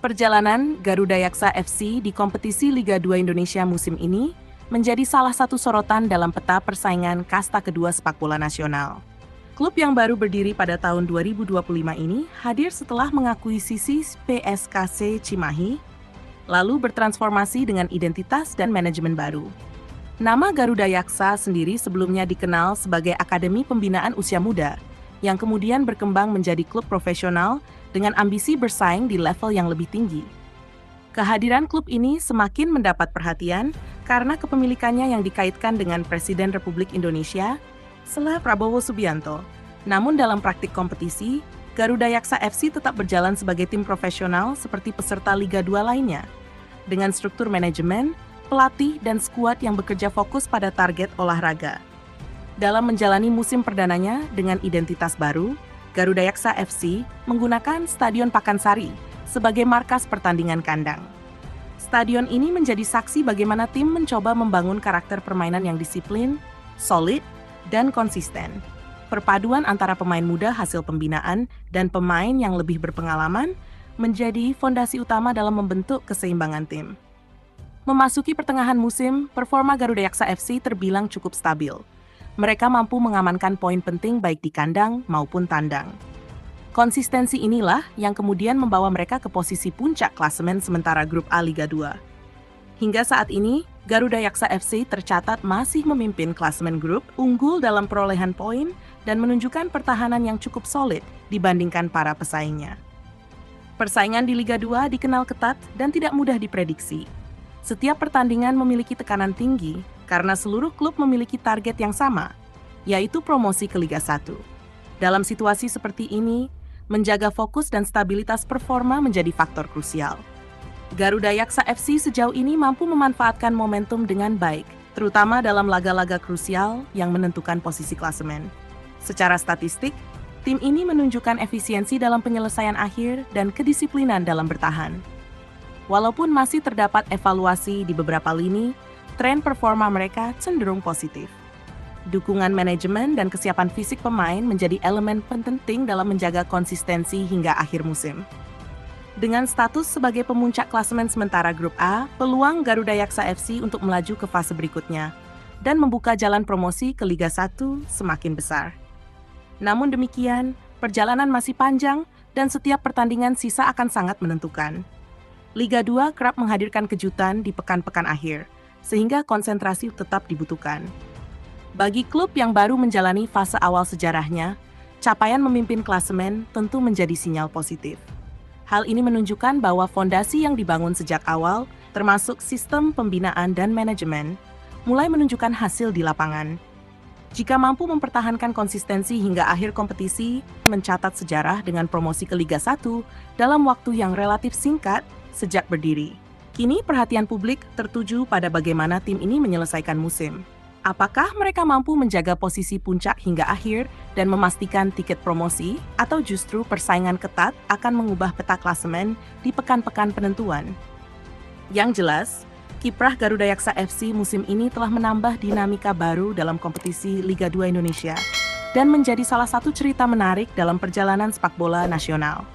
Perjalanan Garuda Yaksa FC di kompetisi Liga 2 Indonesia musim ini menjadi salah satu sorotan dalam peta persaingan kasta kedua sepak bola nasional. Klub yang baru berdiri pada tahun 2025 ini hadir setelah mengakuisisi PSKC Cimahi, lalu bertransformasi dengan identitas dan manajemen baru. Nama Garuda Yaksa sendiri sebelumnya dikenal sebagai Akademi Pembinaan Usia Muda, yang kemudian berkembang menjadi klub profesional dengan ambisi bersaing di level yang lebih tinggi. Kehadiran klub ini semakin mendapat perhatian karena kepemilikannya yang dikaitkan dengan Presiden Republik Indonesia, Prabowo Subianto. Namun dalam praktik kompetisi, Garuda Yaksa FC tetap berjalan sebagai tim profesional seperti peserta Liga 2 lainnya, dengan struktur manajemen, pelatih, dan skuad yang bekerja fokus pada target olahraga. Dalam menjalani musim perdananya dengan identitas baru, Garuda Yaksa FC menggunakan Stadion Pakansari sebagai markas pertandingan kandang. Stadion ini menjadi saksi bagaimana tim mencoba membangun karakter permainan yang disiplin, solid, dan konsisten. Perpaduan antara pemain muda hasil pembinaan dan pemain yang lebih berpengalaman menjadi fondasi utama dalam membentuk keseimbangan tim. Memasuki pertengahan musim, performa Garuda Yaksa FC terbilang cukup stabil. Mereka mampu mengamankan poin penting baik di kandang maupun tandang. Konsistensi inilah yang kemudian membawa mereka ke posisi puncak klasemen sementara Grup A Liga 2. Hingga saat ini, Garuda Yaksa FC tercatat masih memimpin klasemen grup, unggul dalam perolehan poin, dan menunjukkan pertahanan yang cukup solid dibandingkan para pesaingnya. Persaingan di Liga 2 dikenal ketat dan tidak mudah diprediksi. Setiap pertandingan memiliki tekanan tinggi karena seluruh klub memiliki target yang sama, yaitu promosi ke Liga 1. Dalam situasi seperti ini, menjaga fokus dan stabilitas performa menjadi faktor krusial. Garuda Yaksa FC sejauh ini mampu memanfaatkan momentum dengan baik, terutama dalam laga-laga krusial yang menentukan posisi klasemen. Secara statistik, tim ini menunjukkan efisiensi dalam penyelesaian akhir dan kedisiplinan dalam bertahan. Walaupun masih terdapat evaluasi di beberapa lini, tren performa mereka cenderung positif. Dukungan manajemen dan kesiapan fisik pemain menjadi elemen penting dalam menjaga konsistensi hingga akhir musim. Dengan status sebagai pemuncak klasemen sementara Grup A, peluang Garuda Yaksa FC untuk melaju ke fase berikutnya dan membuka jalan promosi ke Liga 1 semakin besar. Namun demikian, perjalanan masih panjang dan setiap pertandingan sisa akan sangat menentukan. Liga 2 kerap menghadirkan kejutan di pekan-pekan akhir, sehingga konsentrasi tetap dibutuhkan. Bagi klub yang baru menjalani fase awal sejarahnya, capaian memimpin klasemen tentu menjadi sinyal positif. Hal ini menunjukkan bahwa fondasi yang dibangun sejak awal, termasuk sistem pembinaan dan manajemen, mulai menunjukkan hasil di lapangan. Jika mampu mempertahankan konsistensi hingga akhir kompetisi, mencatat sejarah dengan promosi ke Liga 1 dalam waktu yang relatif singkat sejak berdiri. Kini perhatian publik tertuju pada bagaimana tim ini menyelesaikan musim. Apakah mereka mampu menjaga posisi puncak hingga akhir dan memastikan tiket promosi, atau justru persaingan ketat akan mengubah peta klasemen di pekan-pekan penentuan? Yang jelas, kiprah Garuda Yaksa FC musim ini telah menambah dinamika baru dalam kompetisi Liga 2 Indonesia dan menjadi salah satu cerita menarik dalam perjalanan sepak bola nasional.